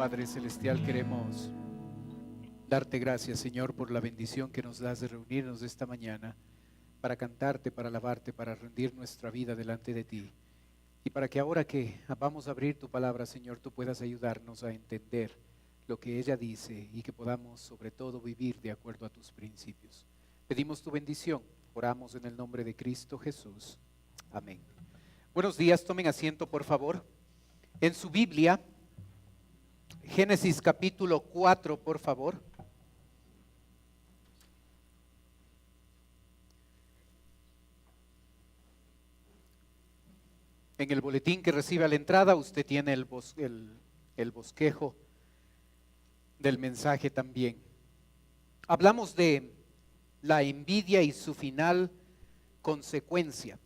Padre Celestial, queremos darte gracias, Señor, por la bendición que nos das de reunirnos esta mañana para cantarte, para alabarte, para rendir nuestra vida delante de ti. Y para que ahora que vamos a abrir tu palabra, Señor, tú puedas ayudarnos a entender lo que ella dice y que podamos sobre todo vivir de acuerdo a tus principios. Pedimos tu bendición, oramos en el nombre de Cristo Jesús. Amén. Buenos días, tomen asiento por favor. En su Biblia, Génesis capítulo 4, por favor. En el boletín que recibe a la entrada, usted tiene el bosquejo del mensaje también. Hablamos de la envidia y su final consecuencia.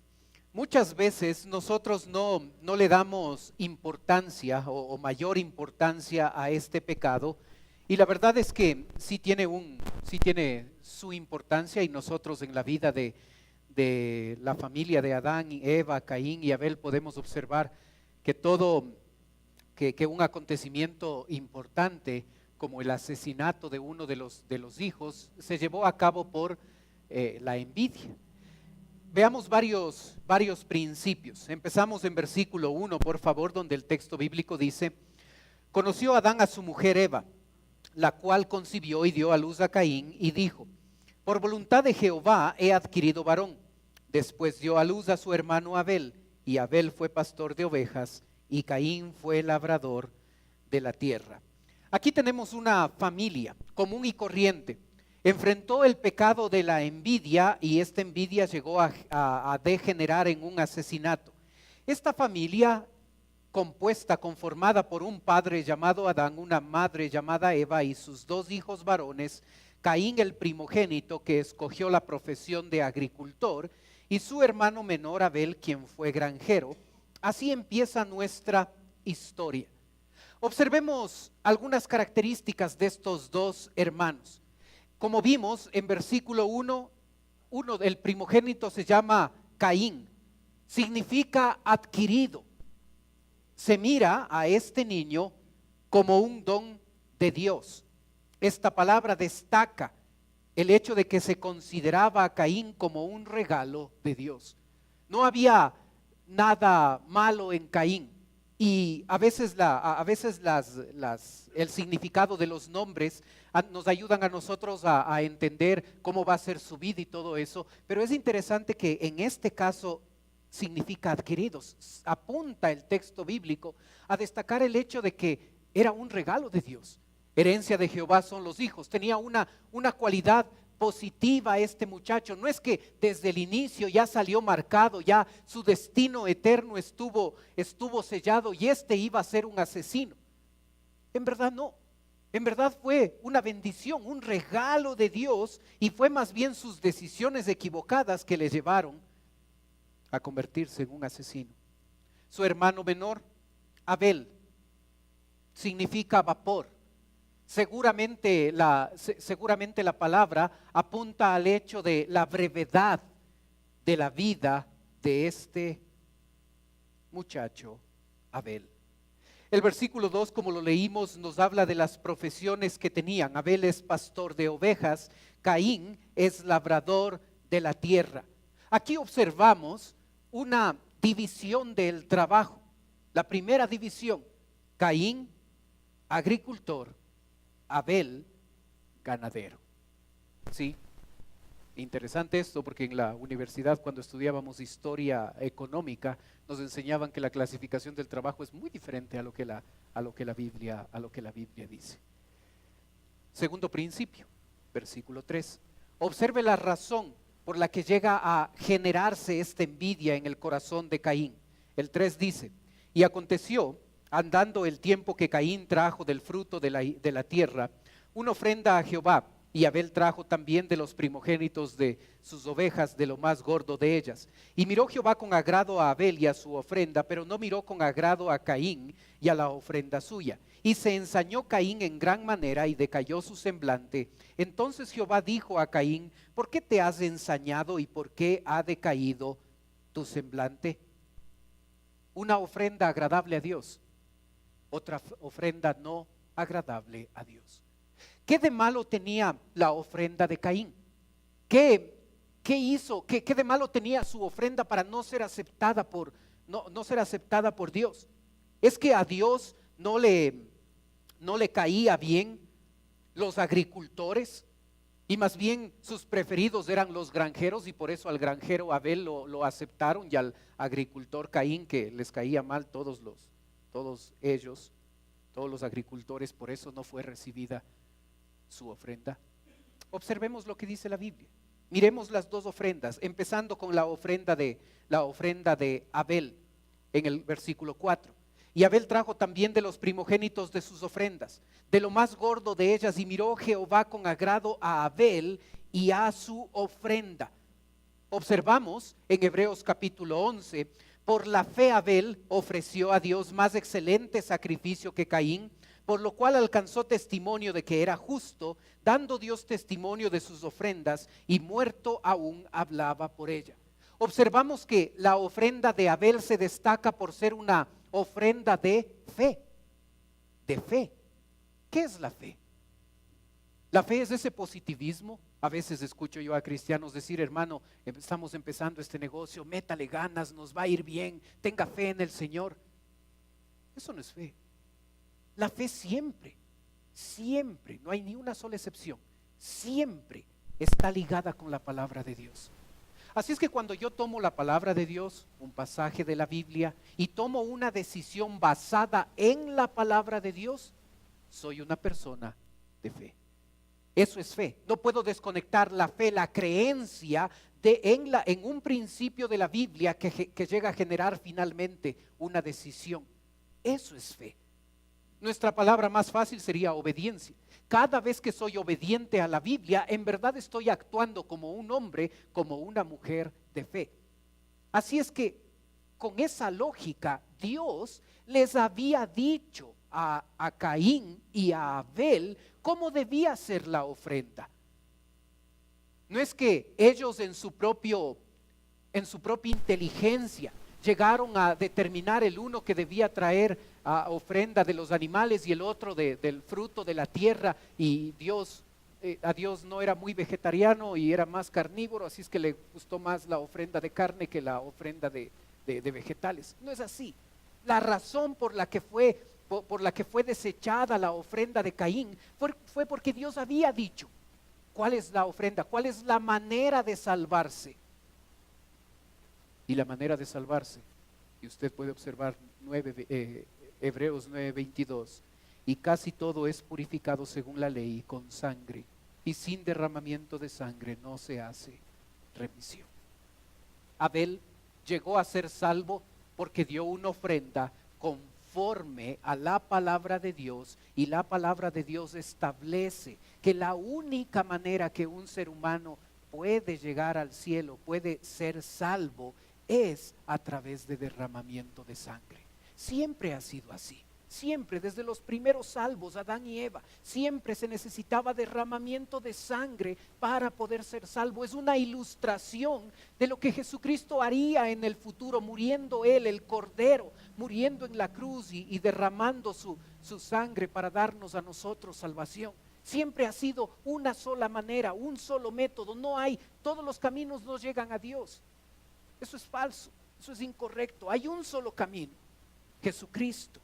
Muchas veces nosotros no le damos importancia o mayor importancia a este pecado, y la verdad es que sí tiene su importancia, y nosotros en la vida de la familia de Adán, Eva, Caín y Abel podemos observar que que un acontecimiento importante como el asesinato de uno de los hijos se llevó a cabo por la envidia. Veamos varios principios. Empezamos en versículo 1, por favor, donde el texto bíblico dice: conoció Adán a su mujer Eva, la cual concibió y dio a luz a Caín, y dijo: por voluntad de Jehová he adquirido varón. Después dio a luz a su hermano Abel, y Abel fue pastor de ovejas, y Caín fue labrador de la tierra. Aquí tenemos una familia común y corriente. Enfrentó el pecado de la envidia, y esta envidia llegó a degenerar en un asesinato. Esta familia, conformada por un padre llamado Adán, una madre llamada Eva y sus dos hijos varones, Caín el primogénito, que escogió la profesión de agricultor, y su hermano menor Abel, quien fue granjero. Así empieza nuestra historia. Observemos algunas características de estos dos hermanos. Como vimos en versículo 1, el primogénito se llama Caín, significa adquirido. Se mira a este niño como un don de Dios. Esta palabra destaca el hecho de que se consideraba a Caín como un regalo de Dios. No había nada malo en Caín, y a veces el significado de los nombres nos ayudan a nosotros a entender cómo va a ser su vida y todo eso, pero es interesante que en este caso significa adquiridos. Apunta el texto bíblico a destacar el hecho de que era un regalo de Dios. Herencia de Jehová son los hijos. Tenía una cualidad positiva este muchacho. No es que desde el inicio ya salió marcado, ya su destino eterno estuvo sellado y este iba a ser un asesino. En verdad no. En verdad fue una bendición, un regalo de Dios, y fue más bien sus decisiones equivocadas que le llevaron a convertirse en un asesino. Su hermano menor, Abel, significa vapor. Seguramente la palabra apunta al hecho de la brevedad de la vida de este muchacho Abel. El versículo 2, como lo leímos, nos habla de las profesiones que tenían. Abel es pastor de ovejas, Caín es labrador de la tierra. Aquí observamos una división del trabajo. La primera división: Caín, agricultor; Abel, ganadero. Sí, interesante esto, porque en la universidad, cuando estudiábamos historia económica, nos enseñaban que la clasificación del trabajo es muy diferente a lo que la Biblia dice. Segundo principio, versículo 3. Observe la razón por la que llega a generarse esta envidia en el corazón de Caín. El 3 dice: y aconteció, andando el tiempo, que Caín trajo del fruto de la tierra una ofrenda a Jehová, y Abel trajo también de los primogénitos de sus ovejas, de lo más gordo de ellas. Y miró Jehová con agrado a Abel y a su ofrenda, pero no miró con agrado a Caín y a la ofrenda suya. Y se ensañó Caín en gran manera, y decayó su semblante. Entonces Jehová dijo a Caín: ¿por qué te has ensañado y por qué ha decaído tu semblante? Una ofrenda agradable a Dios, otra ofrenda no agradable a Dios. ¿Qué de malo tenía la ofrenda de Caín? ¿Qué hizo? ¿Qué de malo tenía su ofrenda para no ser aceptada no ser aceptada por Dios? Es que a Dios no le caía bien los agricultores, y más bien sus preferidos eran los granjeros, y por eso al granjero Abel lo aceptaron, y al agricultor Caín, que les caía mal todos ellos, todos los agricultores, por eso no fue recibida su ofrenda. Observemos lo que dice la Biblia. Miremos las dos ofrendas, empezando con la ofrenda de Abel en el versículo 4. Y Abel trajo también de los primogénitos de sus ofrendas, de lo más gordo de ellas, y miró Jehová con agrado a Abel y a su ofrenda. Observamos en Hebreos capítulo 11, por la fe Abel ofreció a Dios más excelente sacrificio que Caín, por lo cual alcanzó testimonio de que era justo, dando Dios testimonio de sus ofrendas, y muerto aún hablaba por ella. Observamos que la ofrenda de Abel se destaca por ser una ofrenda de fe. De fe. ¿Qué es la fe? La fe es ese positivismo. A veces escucho yo a cristianos decir: hermano, estamos empezando este negocio, métale ganas, nos va a ir bien, tenga fe en el Señor. Eso no es fe. La fe siempre, no hay ni una sola excepción, siempre está ligada con la palabra de Dios. Así es que cuando yo tomo la palabra de Dios, un pasaje de la Biblia, y tomo una decisión basada en la palabra de Dios, soy una persona de fe. Eso es fe. No puedo desconectar la fe, la creencia en un principio de la Biblia que llega a generar finalmente una decisión. Eso es fe. Nuestra palabra más fácil sería obediencia. Cada vez que soy obediente a la Biblia, en verdad estoy actuando como un hombre, como una mujer de fe. Así es que con esa lógica, Dios les había dicho a Caín y a Abel cómo debía ser la ofrenda. No es que ellos en su propia inteligencia llegaron a determinar el uno que debía traer ofrenda de los animales y el otro del fruto de la tierra, y a Dios no era muy vegetariano y era más carnívoro, así es que le gustó más la ofrenda de carne que la ofrenda de vegetales. No es así. La razón por la que fue desechada la ofrenda de Caín fue porque Dios había dicho cuál es la ofrenda, cuál es la manera de salvarse. Y la manera de salvarse, y usted puede observar Hebreos 9:22, y casi todo es purificado según la ley con sangre, y sin derramamiento de sangre no se hace remisión. Abel llegó a ser salvo porque dio una ofrenda conforme a la palabra de Dios, y la palabra de Dios establece que la única manera que un ser humano puede llegar al cielo, puede ser salvo, es a través de derramamiento de sangre. Siempre ha sido así. Siempre, desde los primeros salvos, Adán y Eva, siempre se necesitaba derramamiento de sangre para poder ser salvo. Es una ilustración de lo que Jesucristo haría en el futuro, muriendo Él, el Cordero, muriendo en la cruz y derramando su sangre para darnos a nosotros salvación. Siempre ha sido una sola manera, un solo método. Todos los caminos no llegan a Dios. Eso es falso, eso es incorrecto. Hay un solo camino, Jesucristo.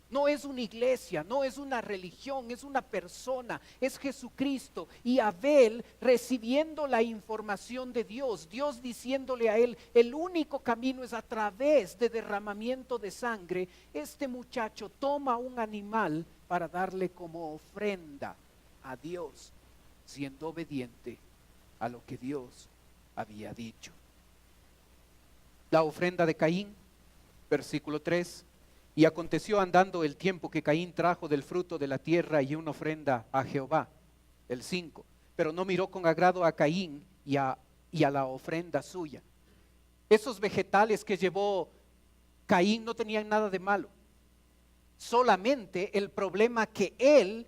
No es una iglesia, no es una religión, es una persona, es Jesucristo. Y Abel, recibiendo la información de Dios, Dios diciéndole a él, el único camino es a través de derramamiento de sangre. Este muchacho toma un animal para darle como ofrenda a Dios, siendo obediente a lo que Dios había dicho. La ofrenda de Caín, versículo 3. Y aconteció andando el tiempo que Caín trajo del fruto de la tierra y una ofrenda a Jehová. El 5. Pero no miró con agrado a Caín y a la ofrenda suya. Esos vegetales que llevó Caín no tenían nada de malo. Solamente el problema que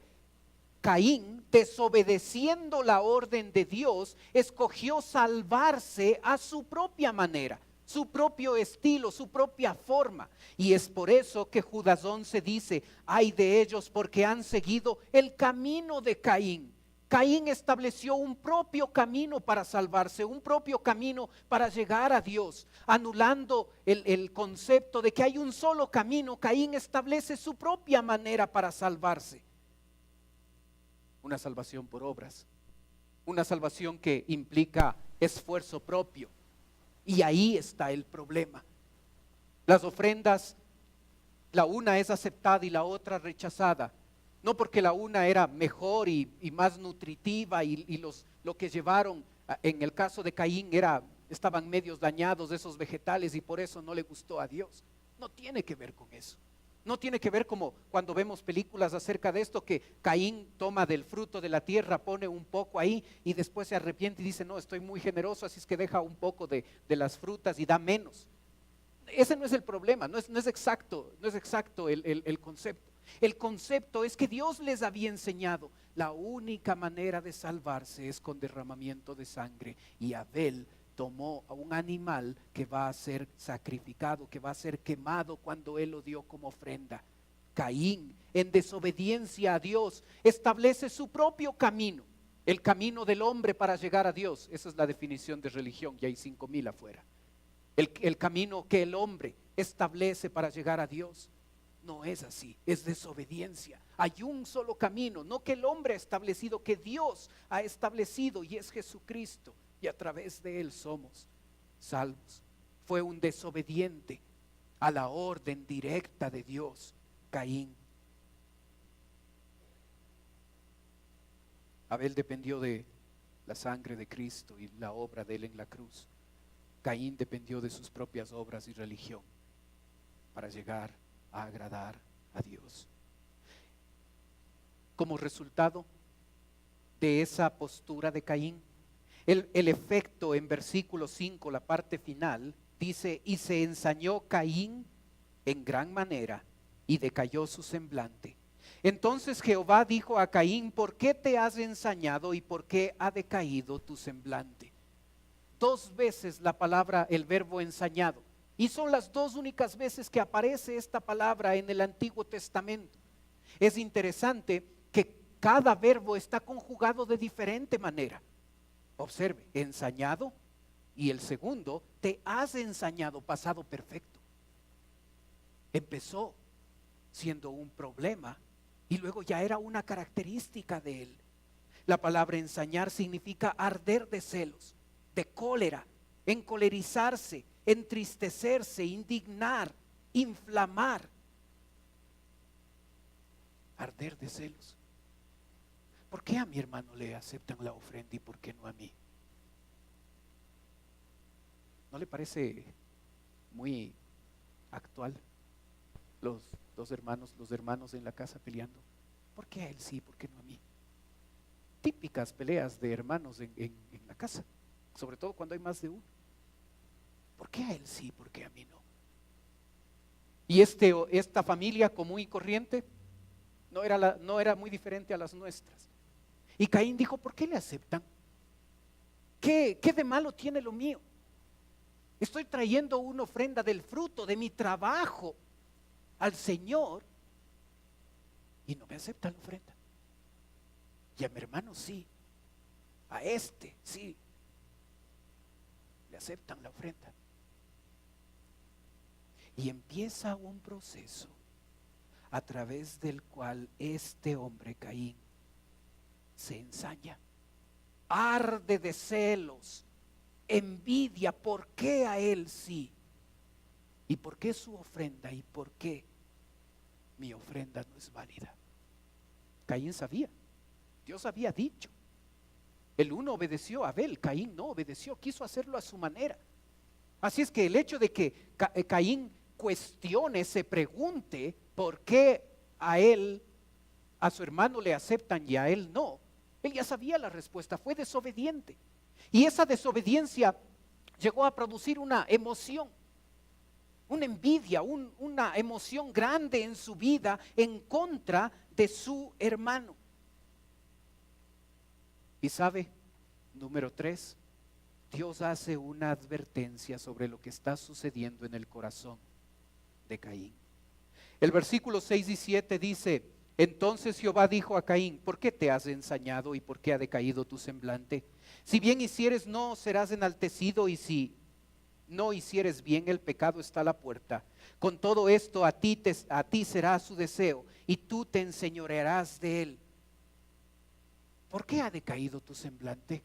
Caín, desobedeciendo la orden de Dios, escogió salvarse a su propia manera. su propio estilo, su propia forma. Y es por eso que Judas 11 dice, ay de ellos porque han seguido el camino de Caín. Caín estableció un propio camino para salvarse, un propio camino para llegar a Dios, anulando el concepto de que hay un solo camino. Caín establece su propia manera para salvarse. Una salvación por obras, una salvación que implica esfuerzo propio. Y ahí está el problema. Las ofrendas, la una es aceptada y la otra rechazada. No porque la una era mejor y más nutritiva y lo que llevaron en el caso de Caín estaban medios dañados esos vegetales y por eso no le gustó a Dios. No tiene que ver con eso. No tiene que ver como cuando vemos películas acerca de esto, que Caín toma del fruto de la tierra, pone un poco ahí y después se arrepiente y dice, no, estoy muy generoso, así es que deja un poco de las frutas y da menos. Ese no es el problema, no es exacto el concepto. El concepto es que Dios les había enseñado, la única manera de salvarse es con derramamiento de sangre, y Abel tomó a un animal que va a ser sacrificado, que va a ser quemado cuando él lo dio como ofrenda. Caín, en desobediencia a Dios, establece su propio camino, el camino del hombre para llegar a Dios. Esa es la definición de religión, y hay 5,000 afuera. El camino que el hombre establece para llegar a Dios no es así, es desobediencia. Hay un solo camino, no que el hombre ha establecido, que Dios ha establecido, y es Jesucristo, y a través de él somos salvos. Fue un desobediente a la orden directa de Dios, Caín. Abel dependió de la sangre de Cristo y la obra de él en la cruz. Caín dependió de sus propias obras y religión para llegar a agradar a Dios. Como resultado de esa postura de Caín, el efecto en versículo 5, la parte final, dice, y se ensañó Caín en gran manera y decayó su semblante. Entonces Jehová dijo a Caín, ¿por qué te has ensañado y por qué ha decaído tu semblante? 2 veces la palabra, el verbo ensañado. Y son las 2 únicas veces que aparece esta palabra en el Antiguo Testamento. Es interesante que cada verbo está conjugado de diferente manera. Observe, ensañado, y el segundo, te has ensañado, pasado perfecto. Empezó siendo un problema y luego ya era una característica de él. La palabra ensañar significa arder de celos, de cólera, encolerizarse, entristecerse, indignar, inflamar. Arder de celos. ¿Por qué a mi hermano le aceptan la ofrenda y por qué no a mí? ¿No le parece muy actual los hermanos en la casa peleando? ¿Por qué a él sí, por qué no a mí? Típicas peleas de hermanos en la casa, sobre todo cuando hay más de uno. ¿Por qué a él sí, por qué a mí no? Y esta familia común y corriente no era muy diferente a las nuestras. Y Caín dijo, ¿por qué le aceptan? ¿Qué de malo tiene lo mío? Estoy trayendo una ofrenda del fruto de mi trabajo al Señor y no me aceptan la ofrenda. Y a mi hermano sí, a este sí, le aceptan la ofrenda. Y empieza un proceso a través del cual este hombre Caín se ensaña, arde de celos, envidia. ¿Por qué a él sí? ¿Y por qué su ofrenda? ¿Y por qué mi ofrenda no es válida? Caín sabía, Dios había dicho. El uno obedeció a Abel, Caín no obedeció, quiso hacerlo a su manera. Así es que el hecho de que Caín cuestione, se pregunte por qué a él, a su hermano le aceptan y a él no, él ya sabía la respuesta, fue desobediente. Y esa desobediencia llegó a producir una emoción, una envidia, una emoción grande en su vida en contra de su hermano. Y sabe, número 3, Dios hace una advertencia sobre lo que está sucediendo en el corazón de Caín. El versículo 6 y 7 dice: entonces Jehová dijo a Caín: ¿por qué te has ensañado y por qué ha decaído tu semblante? Si bien hicieres, no serás enaltecido, y si no hicieres bien, el pecado está a la puerta. Con todo esto a ti será su deseo, y tú te enseñorearás de él. ¿Por qué ha decaído tu semblante?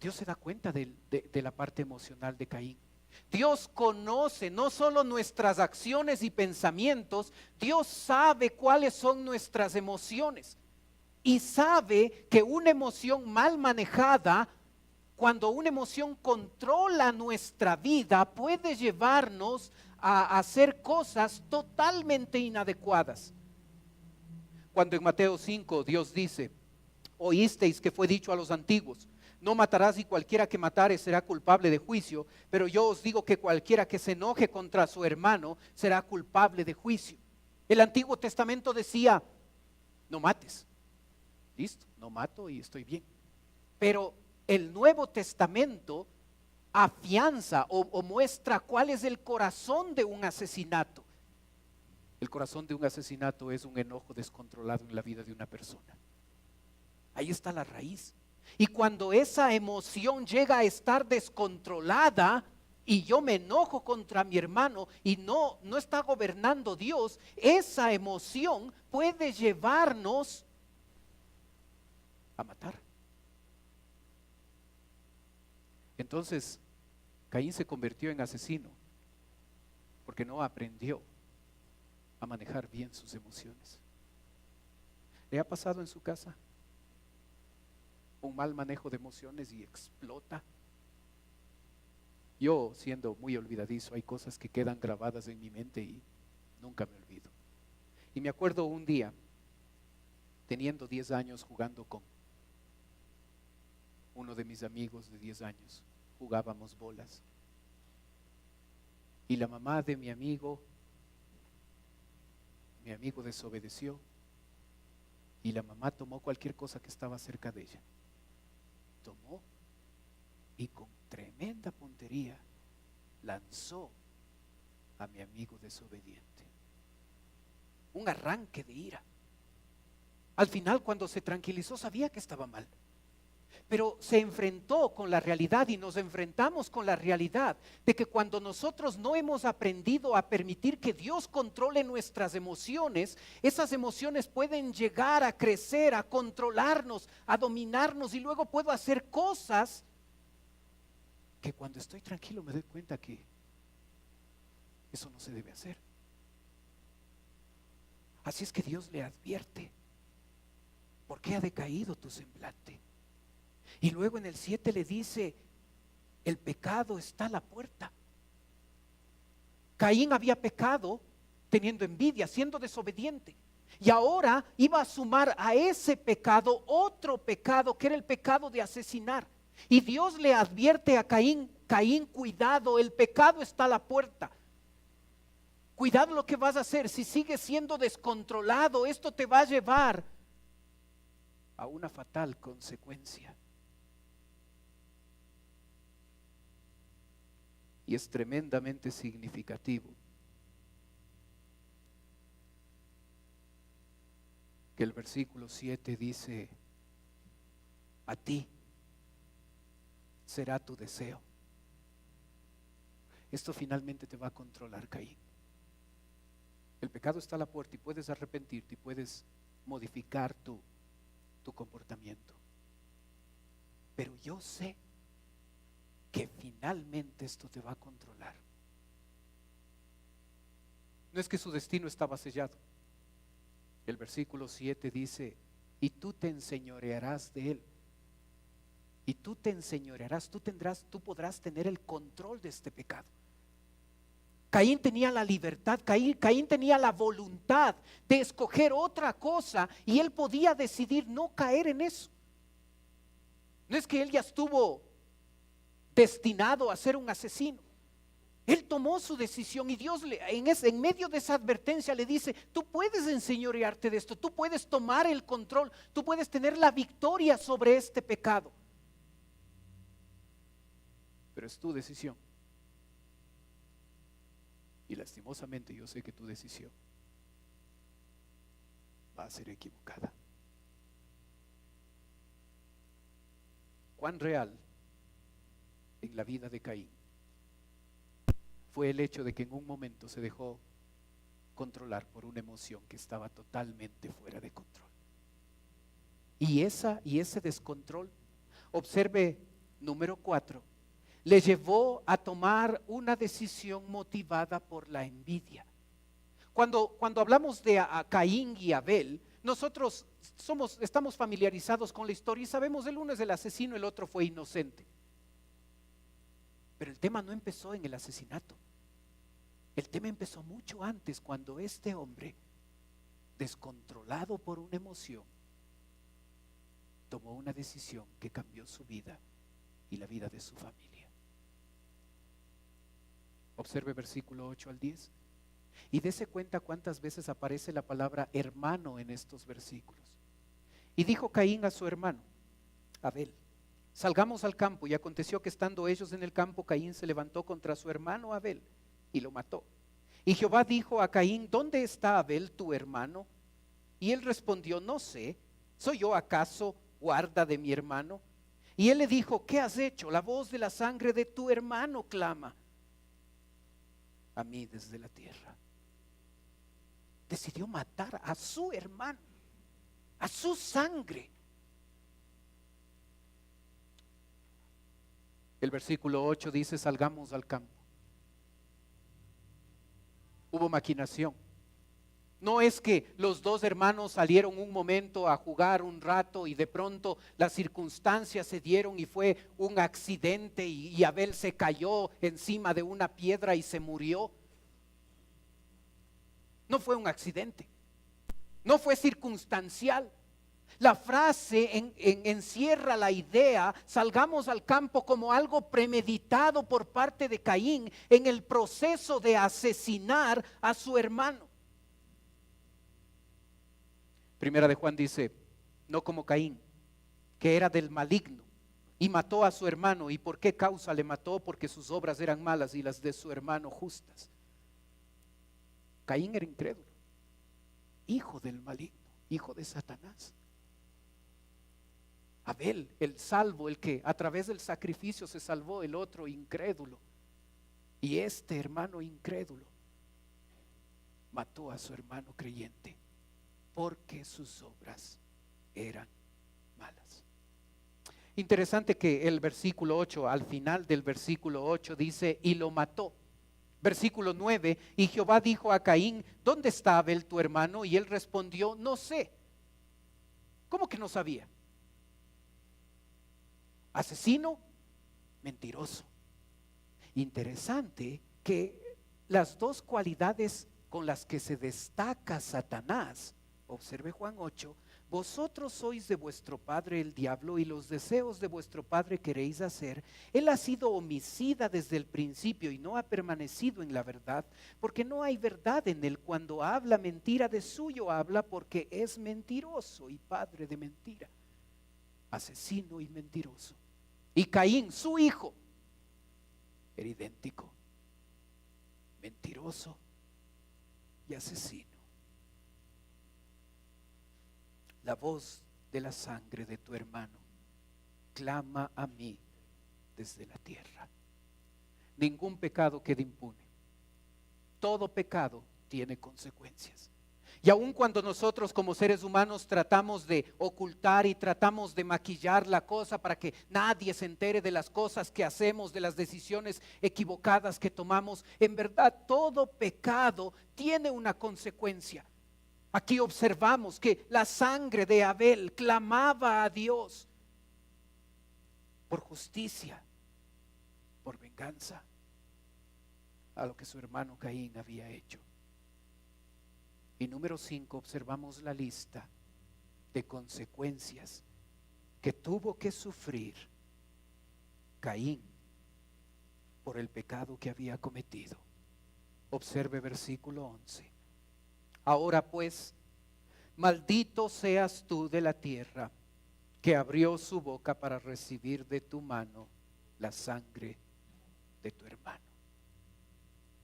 Dios se da cuenta de la parte emocional de Caín. Dios conoce no solo nuestras acciones y pensamientos, Dios sabe cuáles son nuestras emociones. Y sabe que una emoción mal manejada, cuando una emoción controla nuestra vida, puede llevarnos a hacer cosas totalmente inadecuadas. Cuando en Mateo 5 Dios dice: oísteis que fue dicho a los antiguos: no matarás, y cualquiera que matare será culpable de juicio, pero yo os digo que cualquiera que se enoje contra su hermano será culpable de juicio. El Antiguo Testamento decía: no mates. Listo, no mato y estoy bien. Pero el Nuevo Testamento afianza o muestra cuál es el corazón de un asesinato. El corazón de un asesinato es un enojo descontrolado en la vida de una persona. Ahí está la raíz. Y cuando esa emoción llega a estar descontrolada y yo me enojo contra mi hermano y no está gobernando Dios, esa emoción puede llevarnos a matar. Entonces, Caín se convirtió en asesino porque no aprendió a manejar bien sus emociones. ¿Le ha pasado en su casa un mal manejo de emociones y explota? Yo, siendo muy olvidadizo, hay cosas que quedan grabadas en mi mente y nunca me olvido. Y me acuerdo un día, teniendo 10 años, jugando con uno de mis amigos de 10 años, jugábamos bolas. Y la mamá de mi amigo desobedeció, y la mamá tomó cualquier cosa que estaba cerca de ella. Tomó y con tremenda puntería lanzó a mi amigo desobediente. Un arranque de ira. Al final, cuando se tranquilizó, sabía que estaba mal, pero se enfrentó con la realidad, y nos enfrentamos con la realidad de que cuando nosotros no hemos aprendido a permitir que Dios controle nuestras emociones, esas emociones pueden llegar a crecer, a controlarnos, a dominarnos, y luego puedo hacer cosas que cuando estoy tranquilo me doy cuenta que eso no se debe hacer. Así es que Dios le advierte: ¿por qué ha decaído tu semblante? Y luego en el 7 le dice: el pecado está a la puerta. Caín había pecado teniendo envidia, siendo desobediente, y ahora iba a sumar a ese pecado otro pecado, que era el pecado de asesinar. Y Dios le advierte a Caín: Caín, cuidado, el pecado está a la puerta. Cuidado lo que vas a hacer. Si sigues siendo descontrolado, esto te va a llevar a una fatal consecuencia. Y es tremendamente significativo que el versículo 7 dice: a ti será tu deseo. Esto finalmente te va a controlar, Caín. El pecado está a la puerta y puedes arrepentirte y puedes modificar tu comportamiento. Pero yo sé que finalmente esto te va a controlar. No es que su destino estaba sellado. El versículo 7 dice: y tú te enseñorearás de él. Y tú te enseñorearás, tú podrás tener el control de este pecado. Caín tenía la libertad, Caín tenía la voluntad de escoger otra cosa, y él podía decidir no caer en eso. No es que él ya estuvo destinado a ser un asesino. Él tomó su decisión, y Dios en medio de esa advertencia le dice: tú puedes enseñorearte de esto, tú puedes tomar el control, tú puedes tener la victoria sobre este pecado. pero es tu decisión. Y lastimosamente yo sé que tu decisión va a ser equivocada. ¿Cuán real en la vida de Caín fue el hecho de que en un momento se dejó controlar por una emoción que estaba totalmente fuera de control? Y ese descontrol, observe número 4, le llevó a tomar una decisión motivada por la envidia. Cuando hablamos de a Caín y Abel, nosotros estamos familiarizados con la historia y sabemos el uno es el asesino, el otro fue inocente. Pero el tema no empezó en el asesinato. El tema empezó mucho antes, cuando este hombre, descontrolado por una emoción, tomó una decisión que cambió su vida y la vida de su familia. Observe versículo 8 al 10 y dése cuenta cuántas veces aparece la palabra hermano en estos versículos. Y dijo Caín a su hermano Abel: salgamos al campo. Y aconteció que estando ellos en el campo, Caín se levantó contra su hermano Abel y lo mató. Y Jehová dijo a Caín: ¿dónde está Abel tu hermano? Y él respondió: no sé, ¿soy yo acaso guarda de mi hermano? Y él le dijo: ¿qué has hecho? La voz de la sangre de tu hermano clama a mí desde la tierra. Decidió matar a su hermano, a su sangre. El versículo 8 dice: salgamos al campo. Hubo maquinación. No es que los dos hermanos salieron un momento a jugar un rato y de pronto las circunstancias se dieron y fue un accidente y Abel se cayó encima de una piedra y se murió. No fue un accidente, no fue circunstancial. La frase encierra la idea: salgamos al campo, como algo premeditado por parte de Caín en el proceso de asesinar a su hermano. Primera de Juan dice: no como Caín, que era del maligno y mató a su hermano. ¿Y por qué causa le mató? Porque sus obras eran malas y las de su hermano justas. Caín era incrédulo, hijo del maligno, hijo de Satanás. Abel, el salvo, el que a través del sacrificio se salvó, el otro incrédulo. Y este hermano incrédulo mató a su hermano creyente porque sus obras eran malas. Interesante que el versículo 8, al final del versículo 8 dice: y lo mató. Versículo 9: y Jehová dijo a Caín: ¿dónde está Abel tu hermano? Y él respondió: no sé. ¿Cómo que no sabía? Asesino, mentiroso. Interesante que las dos cualidades con las que se destaca Satanás, observe Juan 8: vosotros sois de vuestro padre el diablo y los deseos de vuestro padre queréis hacer. Él ha sido homicida desde el principio y no ha permanecido en la verdad, porque no hay verdad en él. Cuando habla mentira, de suyo habla, porque es mentiroso y padre de mentira, asesino y mentiroso. Y Caín, su hijo, era idéntico, mentiroso y asesino. La voz de la sangre de tu hermano clama a mí desde la tierra. Ningún pecado queda impune. Todo pecado tiene consecuencias. Y aun cuando nosotros como seres humanos tratamos de ocultar y tratamos de maquillar la cosa para que nadie se entere de las cosas que hacemos, de las decisiones equivocadas que tomamos, en verdad todo pecado tiene una consecuencia. Aquí observamos que la sangre de Abel clamaba a Dios por justicia, por venganza a lo que su hermano Caín había hecho. Y número 5, observamos la lista de consecuencias que tuvo que sufrir Caín por el pecado que había cometido. Observe versículo 11. Ahora pues, maldito seas tú de la tierra, que abrió su boca para recibir de tu mano la sangre de tu hermano.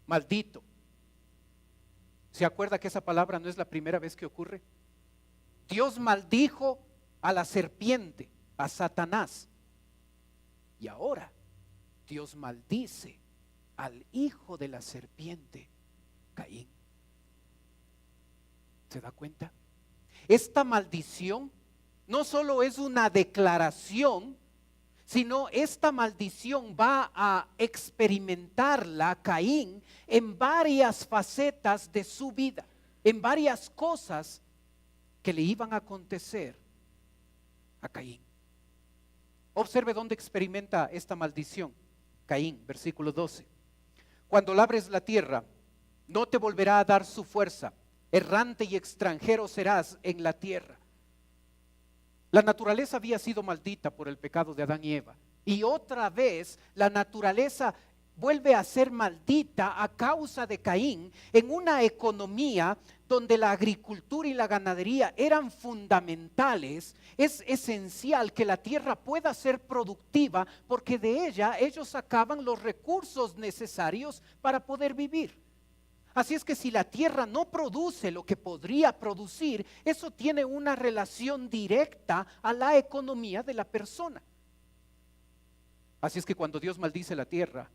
Maldito. ¿Se acuerda que esa palabra no es la primera vez que ocurre? Dios maldijo a la serpiente, a Satanás. Y ahora Dios maldice al hijo de la serpiente, Caín. ¿Se da cuenta? Esta maldición no solo es una declaración, sino esta maldición va a experimentarla Caín en varias facetas de su vida, en varias cosas que le iban a acontecer a Caín. Observe dónde experimenta esta maldición Caín, versículo 12. Cuando labres la tierra, no te volverá a dar su fuerza, errante y extranjero serás en la tierra. La naturaleza había sido maldita por el pecado de Adán y Eva. Y otra vez la naturaleza vuelve a ser maldita a causa de Caín en una economía donde la agricultura y la ganadería eran fundamentales. Es esencial que la tierra pueda ser productiva porque de ella ellos sacaban los recursos necesarios para poder vivir. Así es que si la tierra no produce lo que podría producir, eso tiene una relación directa a la economía de la persona. Así es que cuando Dios maldice la tierra,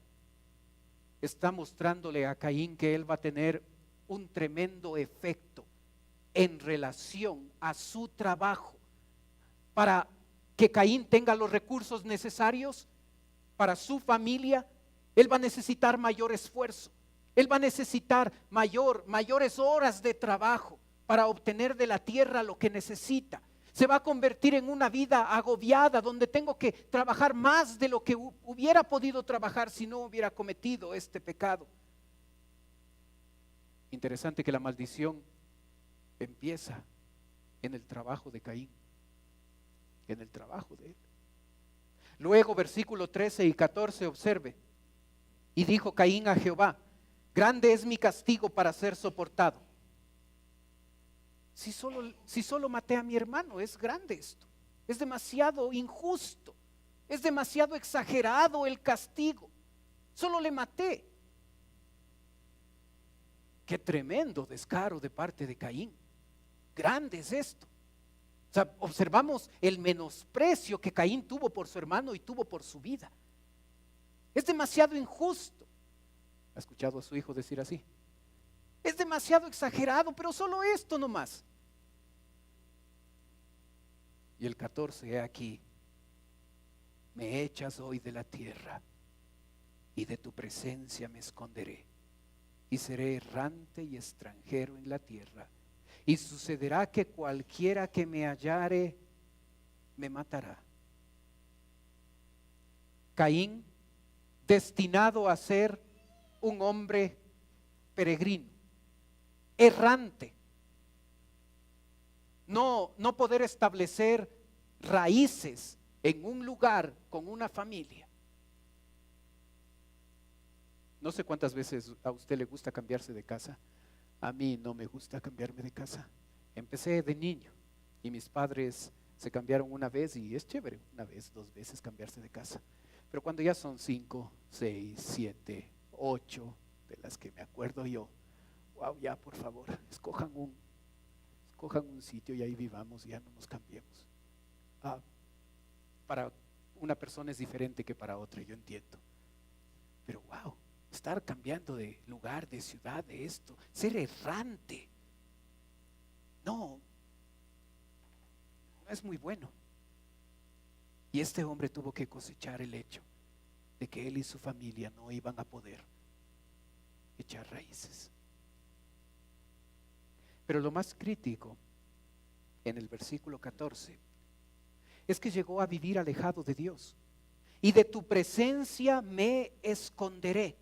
está mostrándole a Caín que él va a tener un tremendo efecto en relación a su trabajo. Para que Caín tenga los recursos necesarios para su familia, él va a necesitar mayor esfuerzo. Él va a necesitar mayores horas de trabajo para obtener de la tierra lo que necesita. Se va a convertir en una vida agobiada donde tengo que trabajar más de lo que hubiera podido trabajar si no hubiera cometido este pecado. Interesante que la maldición empieza en el trabajo de Caín, en el trabajo de él. Luego versículo 13 y 14, observe. Y dijo Caín a Jehová: grande es mi castigo para ser soportado. Si solo maté a mi hermano, es grande esto. Es demasiado injusto. Es demasiado exagerado el castigo. Solo le maté. Qué tremendo descaro de parte de Caín. Grande es esto. O sea, observamos el menosprecio que Caín tuvo por su hermano y tuvo por su vida. Es demasiado injusto. ¿Ha escuchado a su hijo decir así? Es demasiado exagerado, pero solo esto nomás. Y el 14, he aquí, me echas hoy de la tierra y de tu presencia me esconderé y seré errante y extranjero en la tierra. Y sucederá que cualquiera que me hallare me matará. Caín, destinado a ser un hombre peregrino, errante, no poder establecer raíces en un lugar con una familia. No sé cuántas veces a usted le gusta cambiarse de casa. A mí no me gusta cambiarme de casa. Empecé de niño y mis padres se cambiaron una vez y es chévere, una vez, 2 veces cambiarse de casa. Pero cuando ya son 5, 6, 7, 8, de las que me acuerdo yo, wow, ya por favor, escojan un sitio y ahí vivamos, ya no nos cambiemos. Para una persona es diferente que para otra, yo entiendo. Pero wow, estar cambiando de lugar, de ciudad, de esto, ser errante, no es muy bueno. Y este hombre tuvo que cosechar el hecho de que él y su familia no iban a poder echar raíces. Pero lo más crítico en el versículo 14 es que llegó a vivir alejado de Dios. Y de tu presencia me esconderé.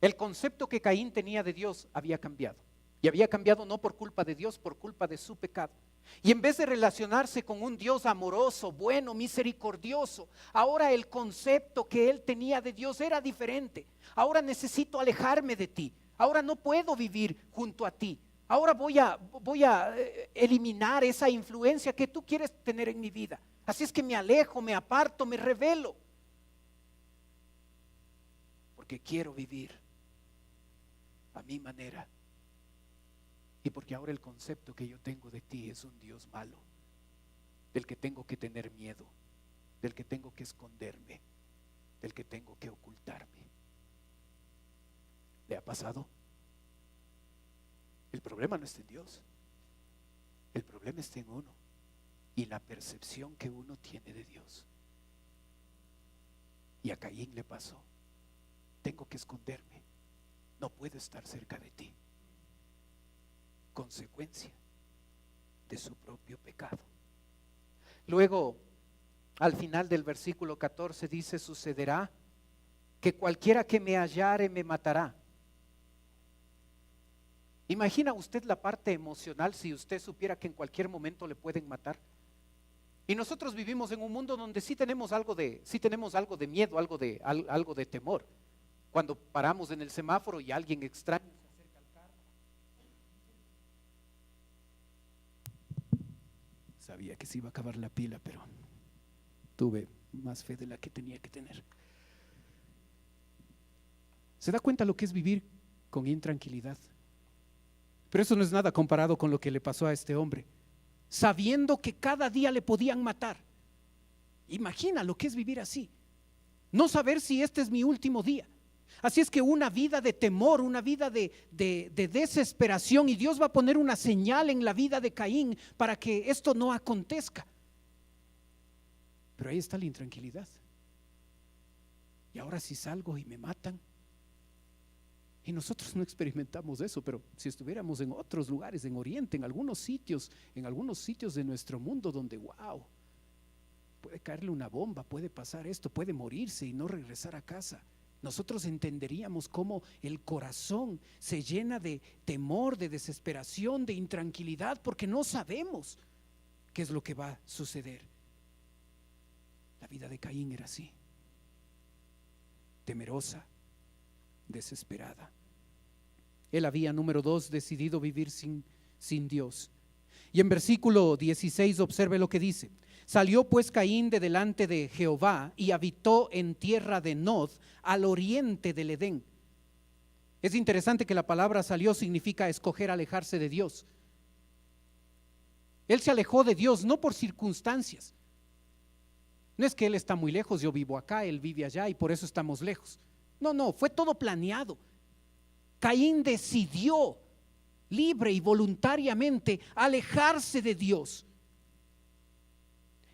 El concepto que Caín tenía de Dios había cambiado. Y había cambiado no por culpa de Dios, por culpa de su pecado. Y en vez de relacionarse con un Dios amoroso, bueno, misericordioso, ahora el concepto que él tenía de Dios era diferente. Ahora necesito alejarme de ti. Ahora no puedo vivir junto a ti. Ahora voy a eliminar esa influencia que tú quieres tener en mi vida. Así es que me alejo, me aparto, me rebelo. porque quiero vivir a mi manera y porque ahora el concepto que yo tengo de ti es un Dios malo, del que tengo que tener miedo, del que tengo que esconderme, del que tengo que ocultarme. ¿Le ha pasado? El problema no está en Dios, el problema está en uno y la percepción que uno tiene de Dios. Y a Caín le pasó: tengo que esconderme, no puedo estar cerca de ti. Consecuencia de su propio pecado. Luego, al final del versículo 14 dice: sucederá que cualquiera que me hallare me matará. ¿Imagina usted la parte emocional si usted supiera que en cualquier momento le pueden matar? Y nosotros vivimos en un mundo donde sí tenemos algo de miedo, algo de temor. Cuando paramos en el semáforo y alguien extraño se acerca al carro. Sabía que se iba a acabar la pila, pero tuve más fe de la que tenía que tener. ¿Se da cuenta lo que es vivir con intranquilidad? Pero eso no es nada comparado con lo que le pasó a este hombre, sabiendo que cada día le podían matar. Imagina lo que es vivir así, no saber si este es mi último día. Así es que una vida de temor, una vida de desesperación, y Dios va a poner una señal en la vida de Caín para que esto no acontezca. Pero ahí está la intranquilidad. Y ahora si salgo y me matan. Y nosotros no experimentamos eso, pero si estuviéramos en otros lugares, en Oriente, en algunos sitios de nuestro mundo donde, wow, puede caerle una bomba, puede pasar esto, puede morirse y no regresar a casa, nosotros entenderíamos cómo el corazón se llena de temor, de desesperación, de intranquilidad, porque no sabemos qué es lo que va a suceder. La vida de Caín era así, temerosa, desesperada. Él había, número 2, decidido vivir sin Dios. Y en versículo 16 observe lo que dice: salió pues Caín de delante de Jehová y habitó en tierra de Nod, al oriente del Edén. Es interesante que la palabra salió significa escoger alejarse de Dios. Él se alejó de Dios no por circunstancias. No es que él está muy lejos, yo vivo acá, él vive allá y por eso estamos lejos. No, fue todo planeado. Caín decidió libre y voluntariamente alejarse de Dios.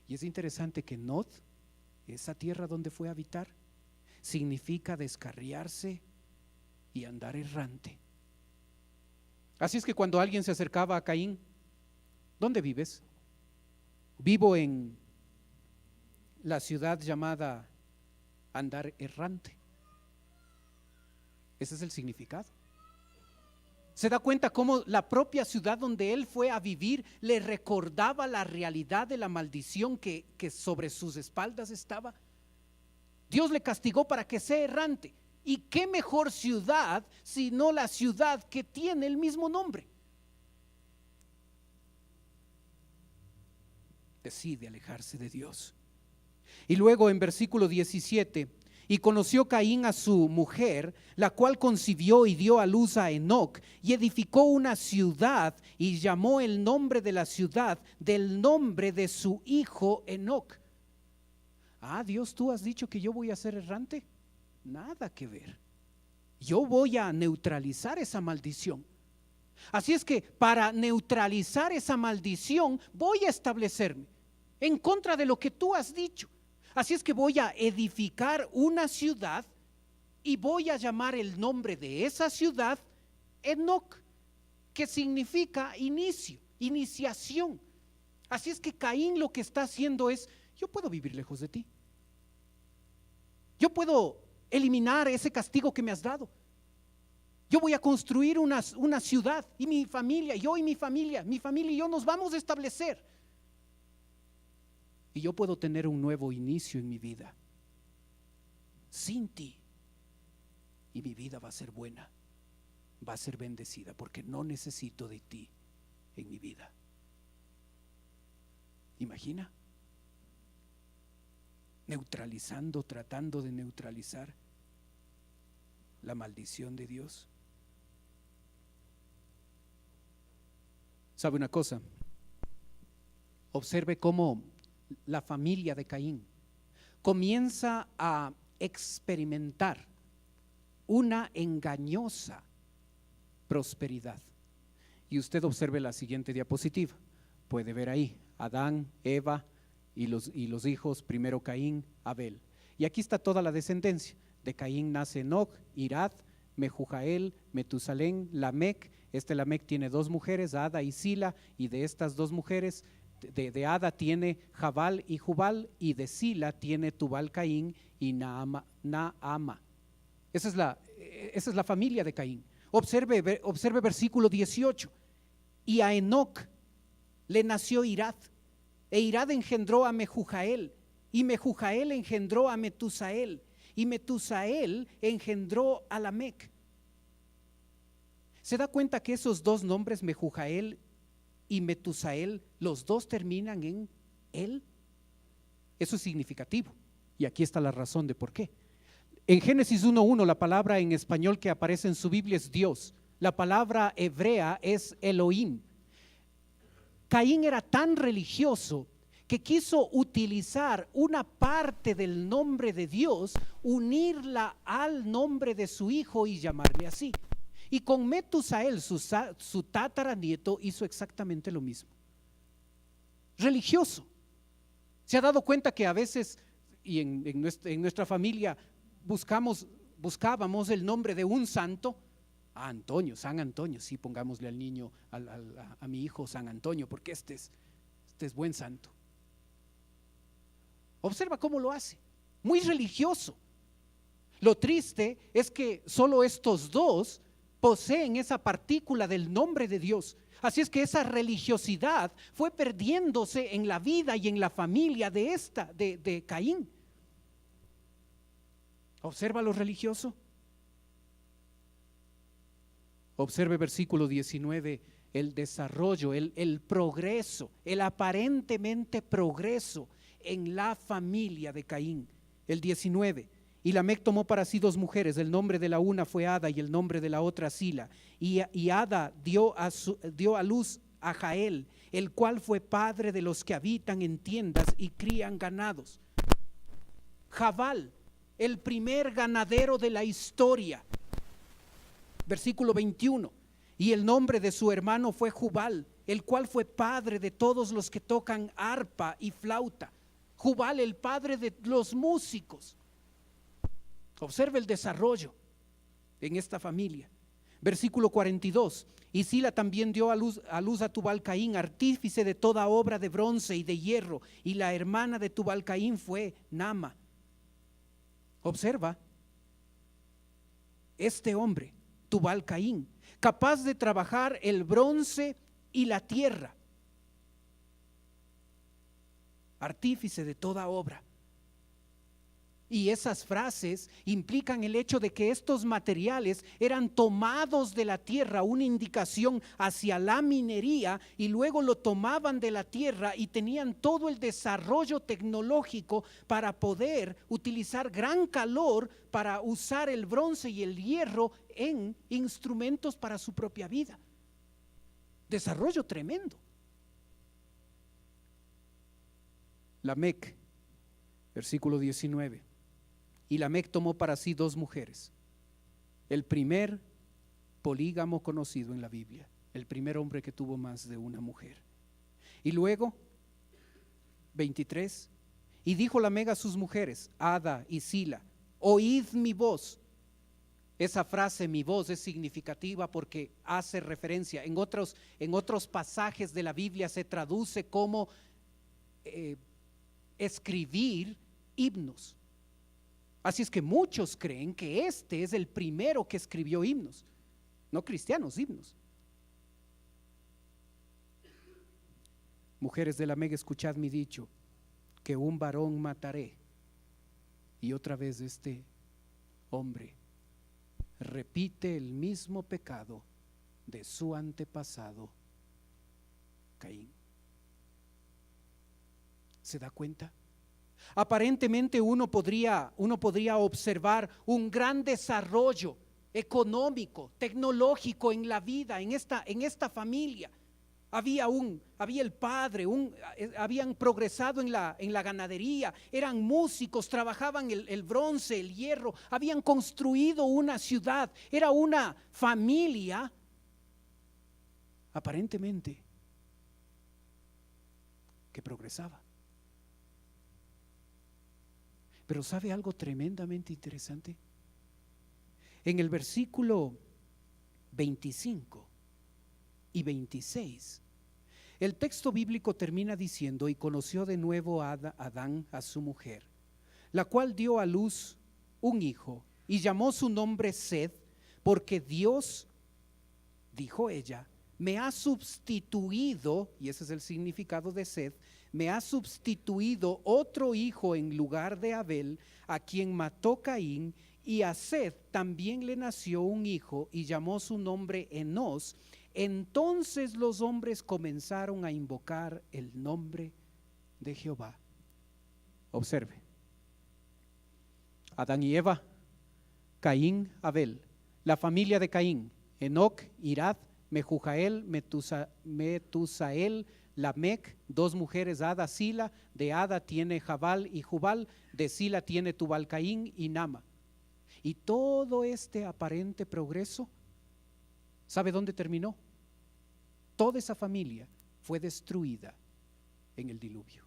Y es interesante que Nod, esa tierra donde fue a habitar, significa descarriarse y andar errante. Así es que cuando alguien se acercaba a Caín: ¿dónde vives? Vivo en la ciudad llamada andar errante. Ese es el significado. ¿Se da cuenta cómo la propia ciudad donde él fue a vivir le recordaba la realidad de la maldición que sobre sus espaldas estaba? Dios le castigó para que sea errante. ¿Y qué mejor ciudad sino la ciudad que tiene el mismo nombre? Decide alejarse de Dios. Y luego en versículo 17: y conoció Caín a su mujer, la cual concibió y dio a luz a Enoc, y edificó una ciudad y llamó el nombre de la ciudad del nombre de su hijo Enoc. Dios, tú has dicho que yo voy a ser errante. Nada que ver. Yo voy a neutralizar esa maldición. Así es que para neutralizar esa maldición voy a establecerme en contra de lo que tú has dicho. Así es que voy a edificar una ciudad y voy a llamar el nombre de esa ciudad Enoc, que significa inicio, iniciación. Así es que Caín lo que está haciendo es: yo puedo vivir lejos de ti, yo puedo eliminar ese castigo que me has dado, yo voy a construir una ciudad, y mi familia, yo y mi familia y yo nos vamos a establecer. Y yo puedo tener un nuevo inicio en mi vida sin ti. Y mi vida va a ser buena, va a ser bendecida, porque no necesito de ti en mi vida. Imagina, neutralizando, tratando de neutralizar la maldición de Dios. ¿Sabe una cosa? Observe cómo la familia de Caín comienza a experimentar una engañosa prosperidad. Y usted observe la siguiente diapositiva. Puede ver ahí Adán, Eva y los hijos, primero Caín, Abel. Y aquí está toda la descendencia. De Caín nace Enoc, Irad, Mehujael, Metusalén, Lamec. Lamec tiene dos mujeres, Ada y Sila, y de estas dos mujeres, de Ada tiene Jabal y Jubal, y de Sila tiene Tubal Caín y Naama. Esa es la familia de Caín. Observe versículo 18. Y a Enoc le nació Irad, e Irad engendró a Mehujael, y Mehujael engendró a Metusael, y Metusael engendró a Lamec. ¿Se da cuenta que esos dos nombres, Mehujael y Metusael, los dos terminan en él? Eso es significativo, y aquí está la razón de por qué. En Génesis 1:1 la palabra en español que aparece en su Biblia es Dios. La palabra hebrea es Elohim. Caín era tan religioso que quiso utilizar una parte del nombre de Dios, unirla al nombre de su hijo y llamarle así. Y con Metusael, su tataranieto, hizo exactamente lo mismo. Religioso. ¿Se ha dado cuenta que a veces, y en nuestra familia, buscábamos el nombre de un santo? Antonio, San Antonio, sí, pongámosle al niño, a mi hijo San Antonio, porque este es buen santo. Observa cómo lo hace, muy religioso. Lo triste es que solo estos dos poseen esa partícula del nombre de Dios. Así es que esa religiosidad fue perdiéndose en la vida y en la familia de Caín. Observa lo religioso. Observe versículo 19, el desarrollo, el progreso, el aparentemente progreso en la familia de Caín. El 19, y Lamec tomó para sí dos mujeres, el nombre de la una fue Ada y el nombre de la otra Sila. Y Ada dio a luz a Jael, el cual fue padre de los que habitan en tiendas y crían ganados. Jabal, el primer ganadero de la historia. Versículo 21, y el nombre de su hermano fue Jubal, el cual fue padre de todos los que tocan arpa y flauta. Jubal, el padre de los músicos. Observe el desarrollo en esta familia. Versículo 42, y Sila también dio a luz a Tubal Caín, artífice de toda obra de bronce y de hierro, y la hermana de Tubal Caín fue Naama. Observa, este hombre, Tubal Caín, capaz de trabajar el bronce y la tierra, artífice de toda obra. Y esas frases implican el hecho de que estos materiales eran tomados de la tierra, una indicación hacia la minería, y luego lo tomaban de la tierra y tenían todo el desarrollo tecnológico para poder utilizar gran calor para usar el bronce y el hierro en instrumentos para su propia vida. Desarrollo tremendo. Lamec, versículo 19. Y Lamec tomó para sí dos mujeres, el primer polígamo conocido en la Biblia, el primer hombre que tuvo más de una mujer. Y luego, 23, y dijo Lamec a sus mujeres, Ada y Sila, oíd mi voz. Esa frase, mi voz, es significativa porque hace referencia, en otros pasajes de la Biblia se traduce como escribir himnos. Así es que muchos creen que este es el primero que escribió himnos, no cristianos, himnos. Mujeres de Lamec, escuchad mi dicho, que un varón mataré. Y otra vez este hombre repite el mismo pecado de su antepasado Caín. ¿Se da cuenta? Aparentemente uno podría observar un gran desarrollo económico, tecnológico en la vida, en esta familia. Había el padre, habían progresado en la ganadería, eran músicos, trabajaban el bronce, el hierro, habían construido una ciudad, era una familia aparentemente que progresaba. Pero ¿sabe algo tremendamente interesante? En el versículo 25 y 26, el texto bíblico termina diciendo: y conoció de nuevo a Adán a su mujer, la cual dio a luz un hijo y llamó su nombre Seth, porque Dios, dijo ella, me ha sustituido, y ese es el significado de Seth, me ha sustituido otro hijo en lugar de Abel, a quien mató Caín, y a Seth también le nació un hijo y llamó su nombre Enós. Entonces los hombres comenzaron a invocar el nombre de Jehová. Observe: Adán y Eva, Caín, Abel, la familia de Caín, Enoc, Irad, Mehujael, Metusael, Lamec, dos mujeres, Ada, Sila. De Ada tiene Jabal y Jubal, de Sila tiene Tubal Caín y Nama. Y todo este aparente progreso, ¿sabe dónde terminó? Toda esa familia fue destruida en el diluvio.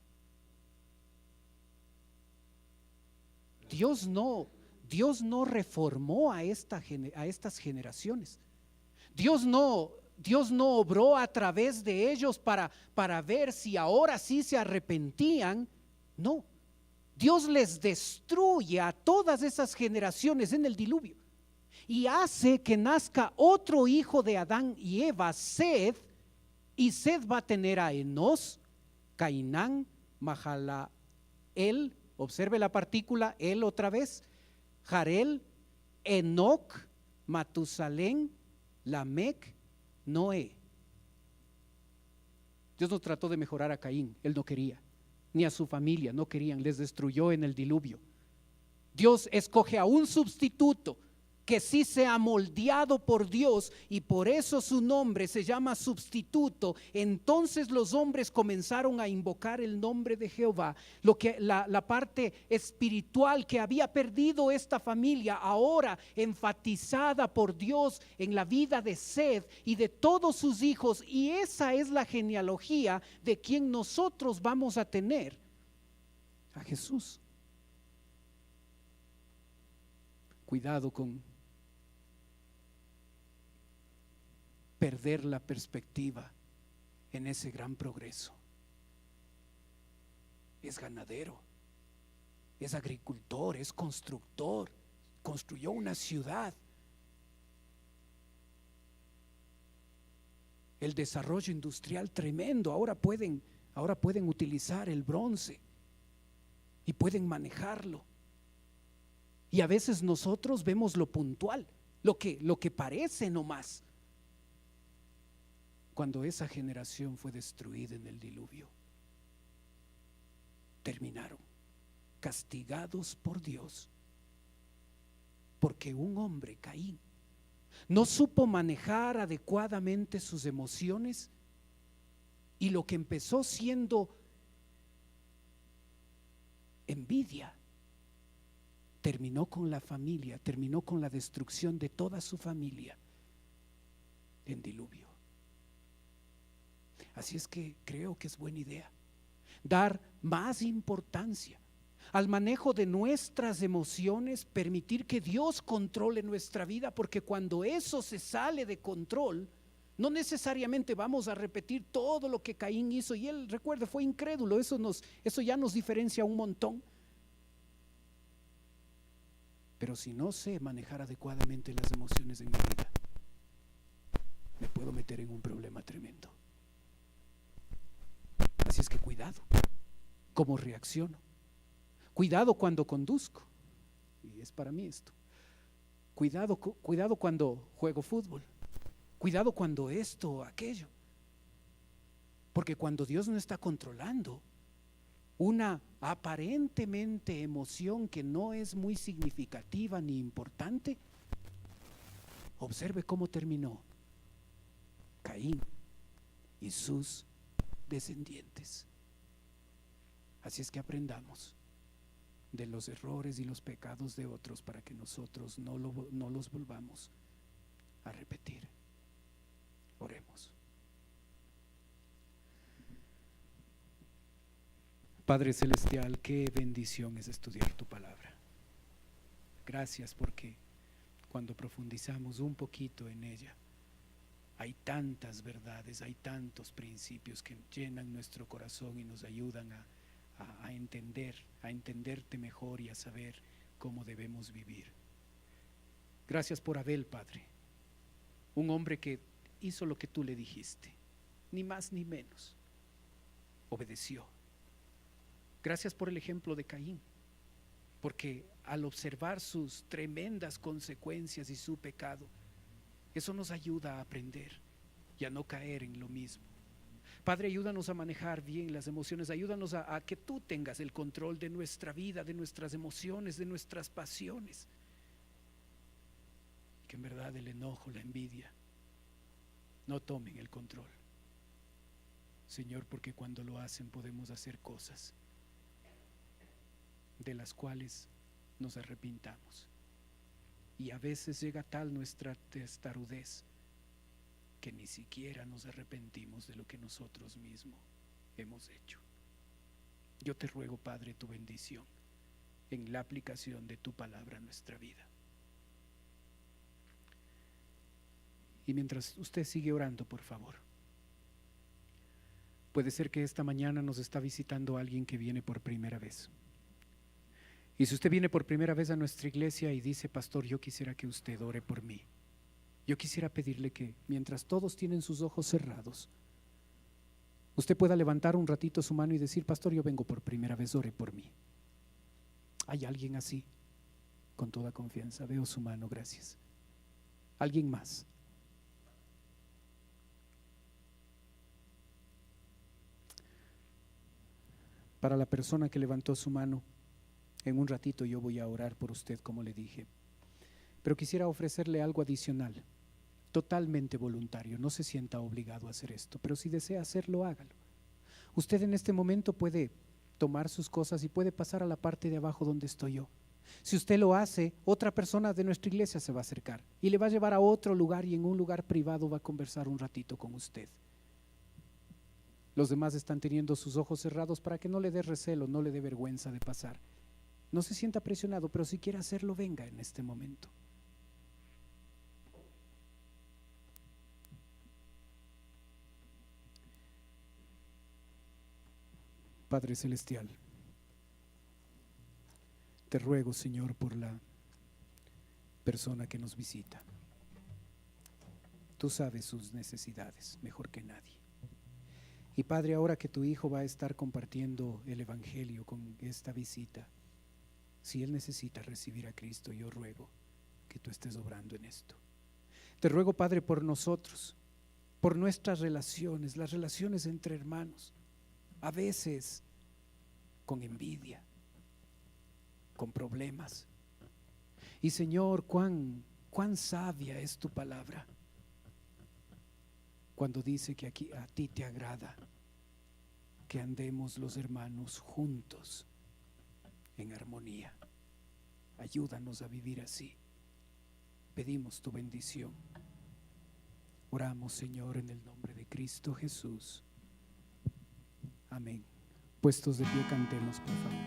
Dios no reformó a estas generaciones. Dios no obró a través de ellos para ver si ahora sí se arrepentían. No, Dios les destruye a todas esas generaciones en el diluvio y hace que nazca otro hijo de Adán y Eva, Seth, y Seth va a tener a Enós, Cainán, Mahalael, observe la partícula él otra vez, Jarel, Enoc, Matusalén, Lamec, Noé. Dios no trató de mejorar a Caín, él no quería, ni a su familia, no querían, les destruyó en el diluvio. Dios escoge a un sustituto que sí sea moldeado por Dios, y por eso su nombre se llama sustituto. Entonces los hombres comenzaron a invocar el nombre de Jehová. Lo que la parte espiritual que había perdido esta familia, ahora enfatizada por Dios en la vida de Seth y de todos sus hijos, y esa es la genealogía de quien nosotros vamos a tener: a Jesús. Cuidado con perder la perspectiva en ese gran progreso. Es ganadero, es agricultor, es constructor, construyó una ciudad. El desarrollo industrial tremendo, ahora pueden utilizar el bronce y pueden manejarlo. Y a veces nosotros vemos lo puntual, lo que parece nomás, cuando esa generación fue destruida en el diluvio. Terminaron castigados por Dios, porque un hombre, Caín, no supo manejar adecuadamente sus emociones, y lo que empezó siendo envidia terminó con la familia, terminó con la destrucción de toda su familia en diluvio. Así es que creo que es buena idea dar más importancia al manejo de nuestras emociones, permitir que Dios controle nuestra vida, porque cuando eso se sale de control, no necesariamente vamos a repetir todo lo que Caín hizo, y él, recuerde, fue incrédulo. Eso ya nos diferencia un montón. Pero si no sé manejar adecuadamente las emociones en mi vida, me puedo meter en un problema tremendo. Así es que cuidado cómo reacciono, cuidado cuando conduzco, y es para mí esto, cuidado cuando juego fútbol, cuidado cuando esto o aquello, porque cuando Dios no está controlando una aparentemente emoción que no es muy significativa ni importante, Observe cómo terminó Caín y sus descendientes. Así es que aprendamos de los errores y los pecados de otros para que nosotros no los volvamos a repetir. Oremos. Padre Celestial, qué bendición es estudiar tu palabra. Gracias porque cuando profundizamos un poquito en ella, hay tantas verdades, hay tantos principios que llenan nuestro corazón y nos ayudan a entenderte mejor y a saber cómo debemos vivir. Gracias por Abel, Padre, un hombre que hizo lo que tú le dijiste, ni más ni menos, obedeció. Gracias por el ejemplo de Caín, porque al observar sus tremendas consecuencias y su pecado, eso nos ayuda a aprender y a no caer en lo mismo. Padre, ayúdanos a manejar bien las emociones, ayúdanos a que tú tengas el control de nuestra vida, de nuestras emociones, de nuestras pasiones. Que en verdad el enojo, la envidia no tomen el control, Señor, porque cuando lo hacen podemos hacer cosas de las cuales nos arrepintamos, y a veces llega tal nuestra testarudez que ni siquiera nos arrepentimos de lo que nosotros mismos hemos hecho. Yo te ruego, Padre, tu bendición en la aplicación de tu palabra a nuestra vida. Y mientras usted sigue orando, por favor, puede ser que esta mañana nos está visitando alguien que viene por primera vez. Y si usted viene por primera vez a nuestra iglesia y dice: pastor, yo quisiera que usted ore por mí, yo quisiera pedirle que mientras todos tienen sus ojos cerrados, usted pueda levantar un ratito su mano y decir: pastor, yo vengo por primera vez, ore por mí. ¿Hay alguien así? Con toda confianza, veo su mano, gracias. ¿Alguien más? Para la persona que levantó su mano, en un ratito yo voy a orar por usted, como le dije, pero quisiera ofrecerle algo adicional, totalmente voluntario. No se sienta obligado a hacer esto, pero si desea hacerlo, hágalo. Usted en este momento puede tomar sus cosas y puede pasar a la parte de abajo donde estoy yo. Si usted lo hace, otra persona de nuestra iglesia se va a acercar y le va a llevar a otro lugar, y en un lugar privado va a conversar un ratito con usted. Los demás están teniendo sus ojos cerrados para que no le dé recelo, no le dé vergüenza de pasar. No se sienta presionado, pero si quiere hacerlo, venga en este momento. Padre Celestial, te ruego, Señor, por la persona que nos visita. Tú sabes sus necesidades mejor que nadie. Y Padre, ahora que tu hijo va a estar compartiendo el evangelio con esta visita, si él necesita recibir a Cristo, yo ruego que tú estés obrando en esto. Te ruego, Padre, por nosotros, por nuestras relaciones, las relaciones entre hermanos, a veces con envidia, con problemas. Y Señor, cuán sabia es tu palabra cuando dice que aquí a ti te agrada que andemos los hermanos juntos en armonía. Ayúdanos a vivir así. Pedimos tu bendición. Oramos, Señor, en el nombre de Cristo Jesús. Amén. Puestos de pie, cantemos, por favor.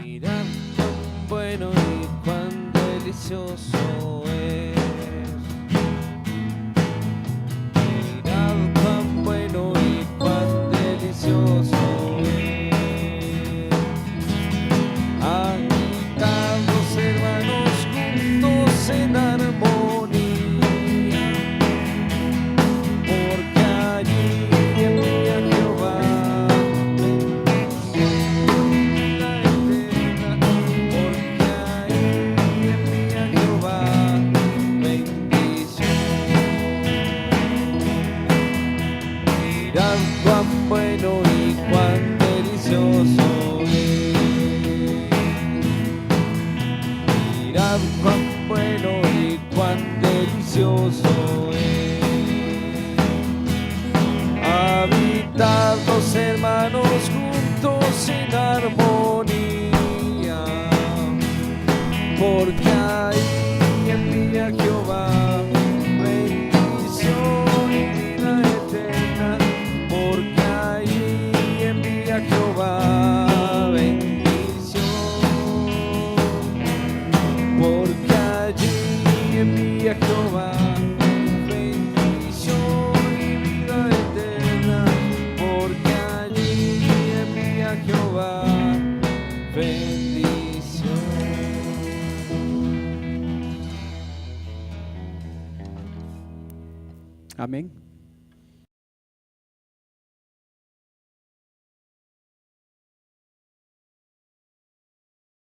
Mira cuán bueno y cuán delicioso es. Mira cuán bueno y cuán delicioso es. Habitar los hermanos juntos en armonía, porque allí envía Jehová bendición eterna, porque allí envía Jehová cuán bueno y cuán delicioso es habitar dos hermanos juntos en armonía, porque ahí envía Jehová bendición y vida eterna, porque ahí envía Jehová bendición, porque allí envía Jehová bendición y vida eterna, porque allí envía Jehová bendición. Amén.